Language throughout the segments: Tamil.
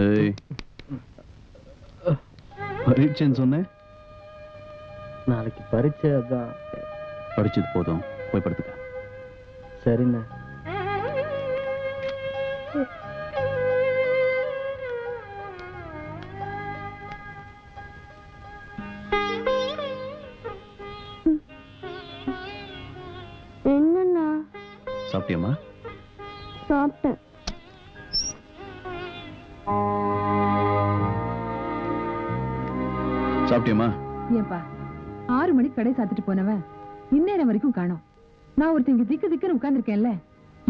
ஏய், பரீட்சைன்னு சொன்னேன். நாளைக்கு பரீட்சை, அதான். படிச்சது போதும், போய் படுத்துக்க. சரிண்ணே. என்னண்ணா? சாப்பிட்டியம்மா? சாப்பிட்டேன். சாப்பிட்டியம்மா? ஏன்பா 6 மணிக்கு கடை சாத்திட்டு போனவன் இந்நேரம் வரைக்கும் காணோம். நான் ஒருத்தங்க திக்கு திக்குன்னு உட்கார்ந்துருக்கேன்ல,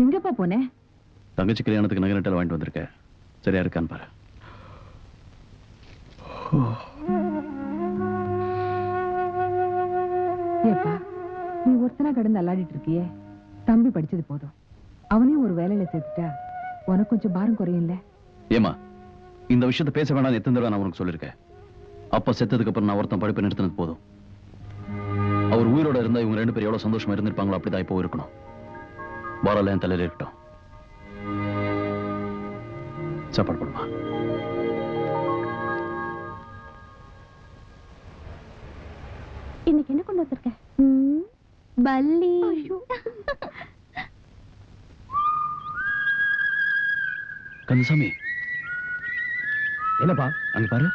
எங்கப்பா போனேன்? தங்கச்சி கல்யாணத்துக்கு நகை நட்டல் வாங்கிட்டு வந்திருக்க, சரியா இருக்கான்னு பாரு. ஏப்பா, நீ ஒருத்தனா கடந்து அல்லாடிட்டு இருக்கியே, தம்பி படிச்சது போதும், அவனையும் ஒரு வேலையில சேர்த்துட்டா உனக்கு கொஞ்சம் பாரம் குறையும்ல. ஏமா, இந்த விஷயத்தை பேச வேண்டாம் எத்தனை தடவை நான் உனக்கு சொல்லிருக்கேன். அப்ப செத்ததுக்கு அப்புறம் நான் ஒருத்தன் படிப்பை நிறுத்தினது போதும். அவர் உயிரோட இருந்தா இவங்க 2 பேரும் எவ்வளவு சந்தோஷமா இருந்திருப்பாங்களோ அப்படிதான் இப்போ இருக்கணும். பாரால என் தலையில இருக்கட்டும். சாப்பாடு போடுமா? இன்னைக்கு என்ன கொண்டு வந்திருக்க? பல்லி. கந்தசாமி, என்னப்பா? அங்க பாரு.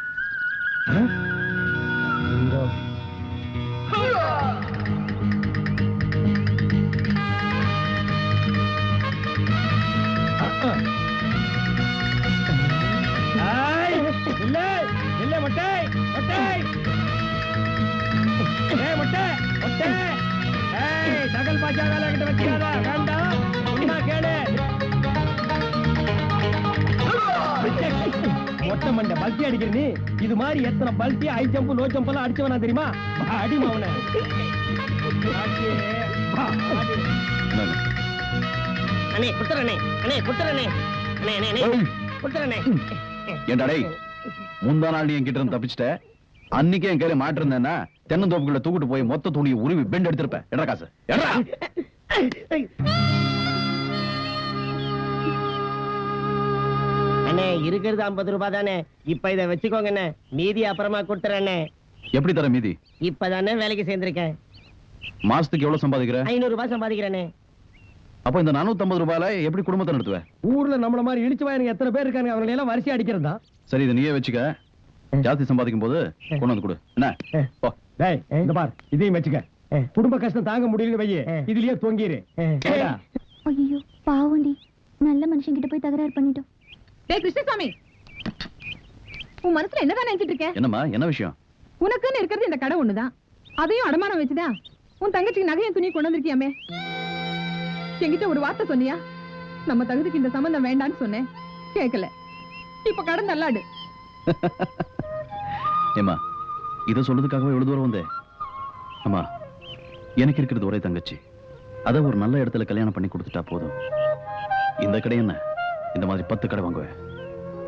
பல்ட்டி அடிக்கிற நீ இது மாதிரி எத்தனை பல்ட்டி ஹை ஜம்ப் லோ ஜம்ப் எல்லாம் அடிச்சவனா தெரியுமா? அடிமா அவனை. அண்ணே குத்துறனே, அண்ணே குத்துறனே, அண்ணே அண்ணே அண்ணே குத்துறனே. ஏண்டா டேய், முந்தா நாள் நீ என்கிட்ட இருந்து தப்பிச்சிட்ட. அன்னைக்கு என் கையில மாட்டிருந்தேன்னா தென்னந்தோப்புக்குள்ள தூக்கிட்டு போய் மொத்த துணியை உருவி பெண்ட் எடுத்திருப்பேன். எடா காசு எடா. அண்ணே இருக்கிறது 50 ரூபாய் தானே, இப்ப இதை வச்சுக்கோங்க அண்ணே, மீதி அப்புறமா கொடுத்துறேண்ணே. எப்படி தர மீதி? இப்பதானே வேலைக்கு சேர்ந்திருக்கேன். மாசத்துக்கு எவ்வளவு சம்பாதிக்கிற? 500 ரூபாய் சம்பாதிக்கிறேனே. அப்ப இந்த 450 ரூபாயில எப்படி குடும்பத்தை நடத்துவ? ஊர்ல நம்மள மாதிரி இழிச்சு வாயனுங்க எத்தனை பேர் இருக்காங்க, அவங்களை எல்லாம் வரிசை அடிக்கிறதா? சரி, இதை நீயே வச்சுக்க. ஜாஸ்தி சம்பாதிக்கும் போது கொண்டு வந்து கொடு. என்ன? போ. டேய், இந்த பார், இதையும் வச்சுக்க. குடும்ப கஷ்டம் தாங்க முடியல வையே, இதுலயே தொங்கிரு. ஐயோ பாவண்டி, நல்ல மனுஷன் கிட்ட போய் தகராறு பண்ணிட்டோம். டேய் கிருஷ்ணசாமி, உன் மனசுல என்னதான் நினைச்சிட்டு இருக்க? என்னம்மா, என்ன விஷயம்? உனக்குன்னு இருக்கிறது இந்த கடை ஒண்ணுதான், அதையும் அடமானம் வச்சுதான் உன் தங்கச்சிக்கு நகையும் துணி கொண்டு வந்திருக்கியாமே. என்கிட்ட ஒரு வார்த்தை சொன்னியா? நம்ம தகுதிக்கு இந்த சம்பந்தம் வேண்டான்னு சொன்னேன், கேட்கல. இப்ப கடன் நல்லாடு. ஏமா, இத சொல்றதுக்காகவே எவ்வளவு தூரம் வந்தே? அம்மா, எனக்கு இருக்கிறது ஒரே தங்கச்சி, அத ஒரு நல்ல இடத்துல கல்யாணம் பண்ணி கொடுத்துட்டா போதும். இந்த கடை என்ன, இந்த மாதிரி 10 கடை வாங்குவேன்.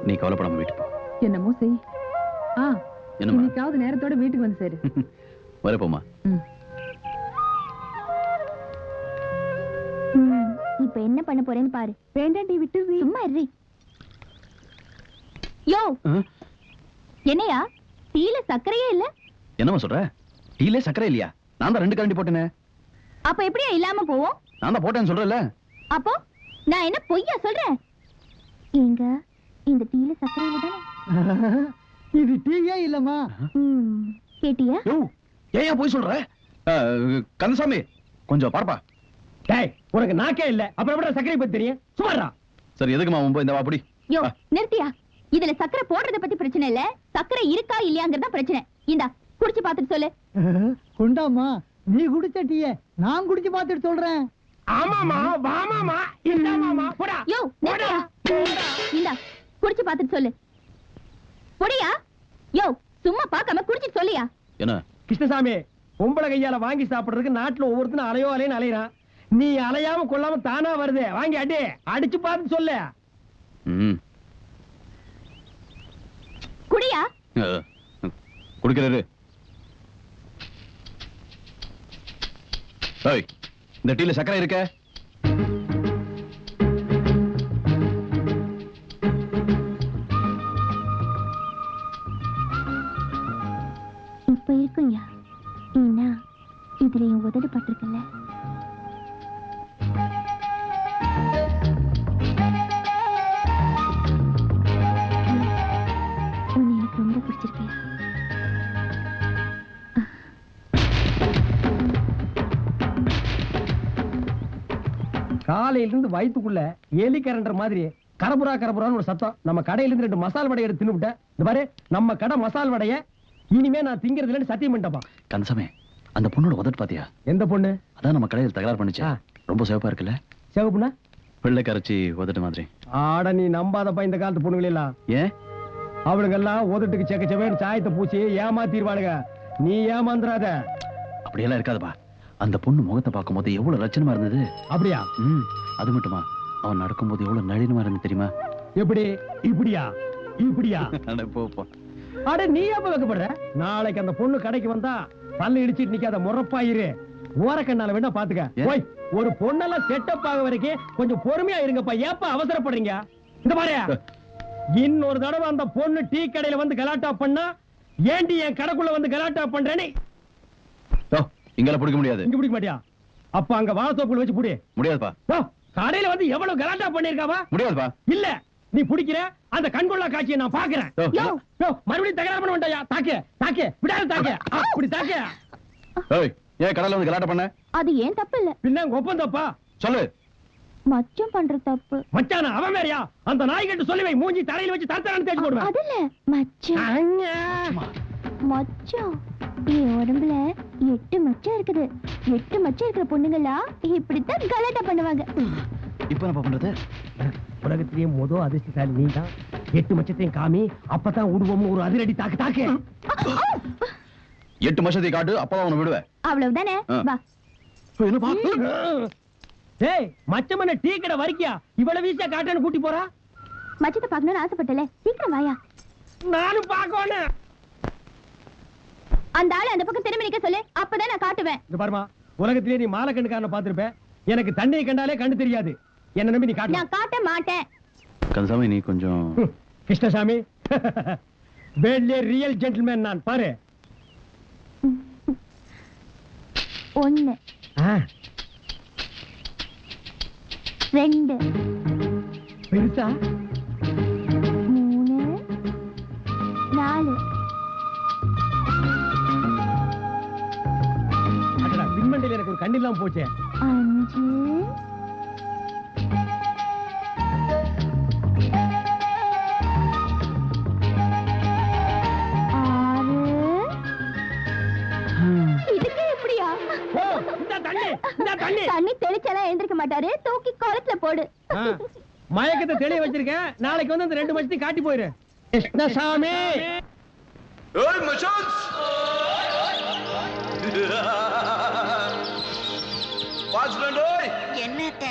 நீ கவலைப்படாம வீட்டுக்கு போ. என்னமோ செய். என்னம்மா? இன்னைக்காவது நேரத்தோட வீட்டுக்கு வந்து சேரு. வரப்போமா? இப்ப என்ன பண்ண போறேன்னு பாரு. வேண்டாண்டி, விட்டு சும்மா இரு. யோ, என்னையா டீல சர்க்கரையே இல்ல? என்னம்மா சொல்ற? டீலே சக்கரை இல்லையா? நான் தான் 2 கரண்டி போட்டேனே. அப்ப எப்படியா இல்லாம போவோம்? நான் தான் போட்டேன்னு சொல்றேன்ல. அப்போ நான் என்ன பொய்யா சொல்றேன்? எங்க இந்த டீல சர்க்கரை இல்ல தானே? இது டீயே இல்லம்மா. கேட்டியா? ஏன் போய் சொல்ற? கந்தசாமி, கொஞ்சம் பார்ப்பா. டேய், உனக்கு நாக்கே இல்ல, அப்புறம் எப்படி சர்க்கரை பத்தி தெரியும்? சும்மாடா. சரி, எதுக்குமா போய் இந்த வாப்படி? யோ நிறுத்தியா? இதுல சர்க்கரை போடுறத பத்தி பிரச்சனை இல்ல, சர்க்கரை இருக்கா இல்லையாங்கறத பிரச்சனை. இந்தா குடிச்சு பாத்துட்டு சொல்லு. கொண்டாமா, நீ குடிச்ச டீயே நான் குடிச்சு பாத்துட்டு சொல்றேன். ஆமாமா, வாமாமா, இந்தாமாமா, போடா. யோ நிறுத்தியா? இந்தா குடிச்சு பாத்துட்டு சொல்லு. போடியா? யோ சும்மா பார்க்காம குடிச்சிட்டு சொல்லியா? என்ன கிருஷ்ணசாமி, பொம்பளை கையால வாங்கி சாப்பிடுறதுக்கு நாட்டுல ஒவ்வொருத்தனும் அலையோ அலையன்னு அலையறான். நீ அலையாம கொள்ளாம தானா வருது, வாங்கி அடி, அடிச்சு பார்த்து சொல்லு. குடியா? குடிக்கிறாரு. இந்த டீல சக்கரை இருக்க? ஏன்னா இதுல என் உதடு பட்டிருக்குல்ல. உன்னை எனக்கு ரொம்ப பிடிச்சிருக்கியா? காலையில இருந்து வயித்துக்குள்ள எலி கரண்டற மாதிரி கரபுரா கரபுரான்னு ஒரு சத்தம். நம்ம கடையில இருந்து 2 மசால் வடை எடுத்து தின்னுட்டேன். இந்த பாரு, நம்ம கடை மசால் வடைய இனிமே நான் திங்கிறது இல்லன்னு சத்தியம் பண்ணிட்டப்பா. கந்தசாமி, அந்த பொண்ணோட உதட்டு பாத்தியா? எந்த பொண்ணு? அதான் நம்ம கடையில் தகராறு பண்ணுச்சா? ரொம்ப சிவப்பா இருக்குல்ல? சிவப்புண்ணா? வெள்ளை கரைச்சி உதட்டு மாதிரி. ஆட, நீ நம்பாதப்பா இந்த காலத்து பொண்ணுங்கள எல்லாம். ஏன்? அவளுங்க எல்லாம் உதட்டுக்கு செக்க செவேன்னு சாயத்தை பூச்சி ஏமாத்திடுவாளுங்க. நீ ஏமாந்துறாத. அப்படியெல்லாம் இருக்காதுப்பா. அந்த பொண்ணு முகத்தை பார்க்கும் போது எவ்வளவு லட்சணமா இருந்தது. அப்படியா? அது மட்டுமா, அவன் நடக்கும்போது எவ்வளவு நளினமா இருந்து தெரியுமா? எப்படி? இப்படியா? இப்படியா? போப்பா. அட, நீ எப்ப வைக்கப்படுற? நாளைக்கு அந்த பொண்ணு கடைக்கு வந்தா பல்லு இடிச்சிட்டு நிக்காத, முறப்பாயிரு. ஓரக்கண்ணால வேணா பாத்துக்க. ஓய், ஒரு பொண்ணெல்லாம் செட்டப் ஆக வரைக்கும் கொஞ்சம் பொறுமையா இருங்கப்பா. ஏப்பா அவசரப்படுறீங்க? இந்த பாரு, இன்னொரு தடவை அந்த பொண்ணு டீ கடையில வந்து கலாட்டா பண்ணா, ஏண்டி என் கடைக்குள்ள வந்து கலாட்டா பண்றேன்னு இங்கெல்லாம் பிடிக்க முடியாது. இங்க பிடிக்க மாட்டியா? அப்ப அங்க வாழைத்தோப்புல வச்சு புடி. முடியாதுப்பா. கடையில வந்து எவ்வளவு கலாட்டா பண்ணிருக்காவா? முடியாதுப்பா. இல்ல, நீ பிடிக்கிற அந்த கண்கொள்ளா காட்சியை நான் பாக்குறேன். மறுபடியும் தகராறு பண்ண வேண்டாயா? தாக்கு தாக்கு, விடாது தாக்கு, அப்படி தாக்கு. ஏன் கடையில வந்து கலாட்டா பண்ண? அது ஏன் தப்பு இல்ல. பின்ன ஒப்பம் தப்பா? சொல்லு. மச்சம் பண்ற தப்பு. மச்சானா? அவன் வேறயா? அந்த நாய் கிட்ட சொல்லி வை, மூஞ்சி தரையில வச்சு தரத்தரன்னு தேய்ச்சு போடுவேன். அது இல்ல, மச்சம். மச்சம், என் உடம்புல 8 மச்சம் இருக்குது. 8 மச்சம் இருக்கிற பொண்ணுங்களா இப்படித்தான் கலாட்டா பண்ணுவாங்க. இப்ப என்ன பண்றது? உலகத்திலேயே மொதல் அதிர்ஷ்டசாலி நீ தான். 8 மச்சத்தையும் காமி, அப்பதான் உருவம் ஒரு அதிரடி தாக்கு தாக்கு. 8 மச்சத்தை காட்டு, அப்பதான் உன்னை விடுவேன். அவ்வளவுதானே? வா. டேய், மச்சமன டீ கடை வரைக்கியா இவ்வளவு வீசா காட்டன்னு கூட்டி போறா? மச்சத்தை பார்க்கணும்னு ஆசைப்பட்டல, சீக்கிரம் வாயா. நானும் பார்க்கணும். அந்த ஆளு அந்த பக்கம் திரும்பி நிக்க சொல்லு, அப்பதான் நான் காட்டுவேன். இந்த பாருமா, உலகத்திலேயே நீ மாலை கண்ணுக்காரனை பார்த்திருப்ப. எனக்கு தண்ணியை கண்டாலே கண்டு தெரியாது. என்ன நம்பி நீ காட்டு. நான் காட்ட மாட்டேன். கந்தசாமி, நீ கொஞ்சம். கிருஷ்ணசாமி, வேட்லே ரியல் ஜென்டில்மேன் நான். பாரு. 1 2 பெருசா? 3 4. அடடா, பின்மண்டையில எனக்கு ஒரு கண்ணில்லாம் போச்சே. 5 தண்ணி தெளிச்சாலாம் எழுந்திருக்க மாட்டாரு. தூக்கி குளத்துல போடு. மயக்கத்தை தெளிய வச்சிருக்கேன். நாளைக்கு வந்து அந்த 2 மச்சத்தையும் காட்டி போயிரு. கிருஷ்ணசாமி, என்னத்த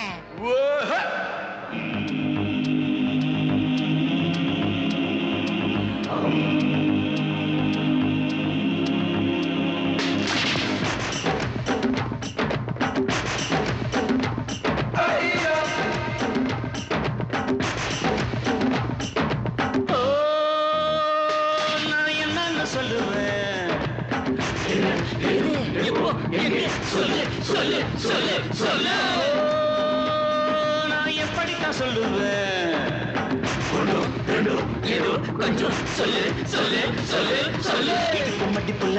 நான் எப்படித்தான் சொல்லுவேன்?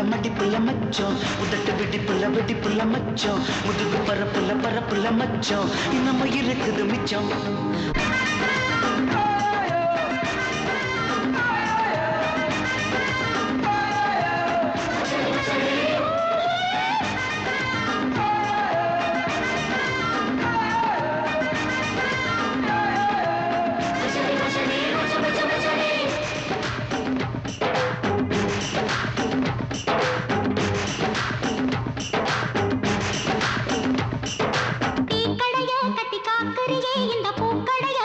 மடிப்புள்ள மச்சம், உதட்டு வெடிப்புள்ள மச்சம், முதுகு பரப்புள்ள மச்சம், இன்னமும் இருக்குது மிச்சம். கட்டி காக்கறியே இந்த பூக்கடைய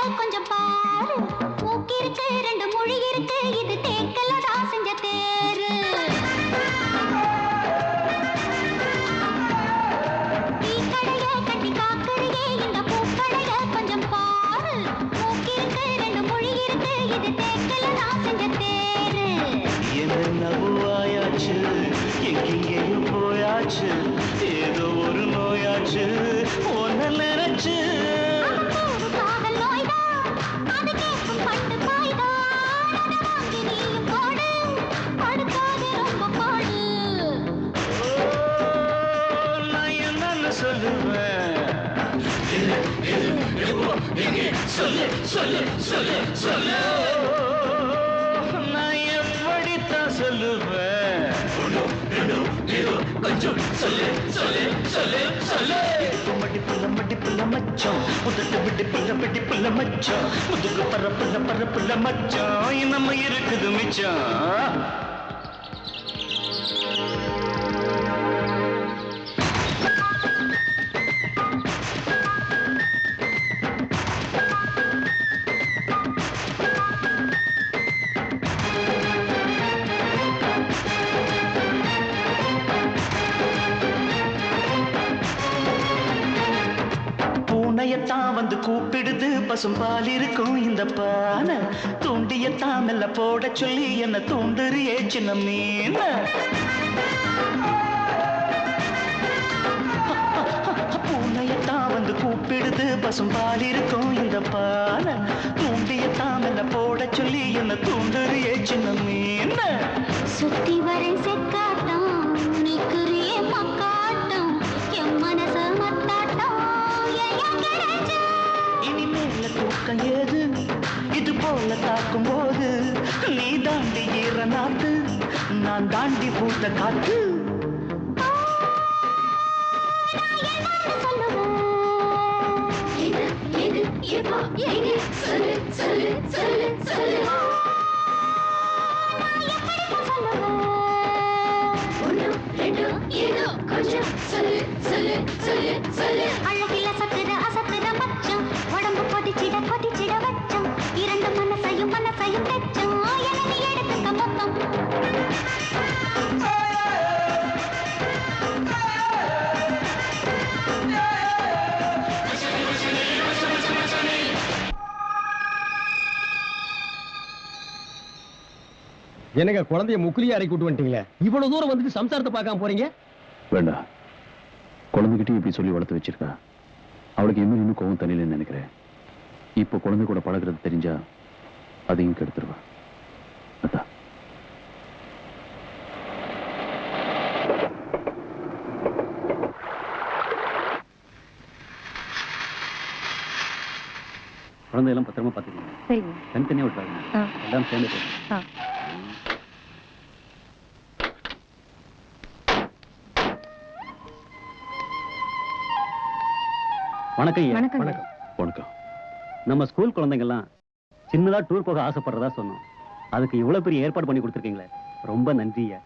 போச்சு ஏதோ ஒரு நோயாச்சு ஒன்ன நினைச்சு காதல் நோய்தான் அது கேட்கும் பட்டு பாய்தான் அதை வாங்கி நீயும் போடு படுக்காது ரொம்ப பாடு நான் என்னன்னு சொல்லுவேன் சொல்லு சொல்லு சொல்லு சொல்லு நான் எப்படித்தான் சொல்லுவேன் கொஞ்சம் சொல்லு சொல்லு சொல்லு சொல்லு மடிப்புள்ள மச்சம் உதட்டு வெடிப்புள்ள மச்சம் முதுகு பரப்புள்ள மச்சம் நம்ம இருக்குது மிச்சம் பூனையத்தான் வந்து கூப்பிடுது பசும்பால் இருக்கும் இந்த பானை தூண்டியத்தான் மெல்ல போட சொல்லி என்ன தூண்டுறியே சின்ன மீன பூனையத்தான் வந்து கூப்பிடுது பசும்பால் இருக்கும் இந்த பானை தூண்டியத்தான் மெல்ல போட சொல்லி என்ன தூண்டுறியே சின்ன மீன சுத்தி வரை செக்காட்டம் நிக்குறியே மக்காட்டம் என் மனச மத்தாட்டம் இனிமேல தூக்கம் ஏது இது போல தாக்கும் போது நீ தாண்டி ஈர நாத்து நான் தாண்டி பூத்த காத்து அழகில சத்துற அசத்துற மச்சம் உடம்பு கொதிச்சிட வச்சம் இரண்டு மனசையும் வெச்சம் என நீ எடுத்துக்க மொத்தம் என்னங்க குழந்தைய முக்குலியா இறக்கி விட்டு வந்துட்டீங்களே இவ்வளவு தூரம் வந்துட்டு சம்சாரத்தை பார்க்காம போறீங்க வேண்டாம், குழந்தைகிட்டே இப்படி சொல்லி வளர்த்து வச்சிருக்கா. அவளுக்கு இன்னும் கோவம் தண்ணிலன்னு நினைக்கிறேன். இப்போ குழந்தை கூட பழகிறது தெரிஞ்சா அதையும் கெடுத்துருவா. அதான் குழந்தையெல்லாம் பத்திரமா பார்த்துக்கணும். தனித்தனியா விட்டுறாங்க, எல்லாம் சேர்ந்து போகும். வணக்கம் ஐயா. வணக்கம். வணக்கம். நம்ம ஸ்கூல் குழந்தைங்கெல்லாம் சின்னதா டூர் போக ஆசைப்படுறதா சொன்னோம். அதுக்கு இவ்வளவு பெரிய ஏற்பாடு பண்ணி கொடுத்துருக்கீங்களே, ரொம்ப நன்றி ஐயா.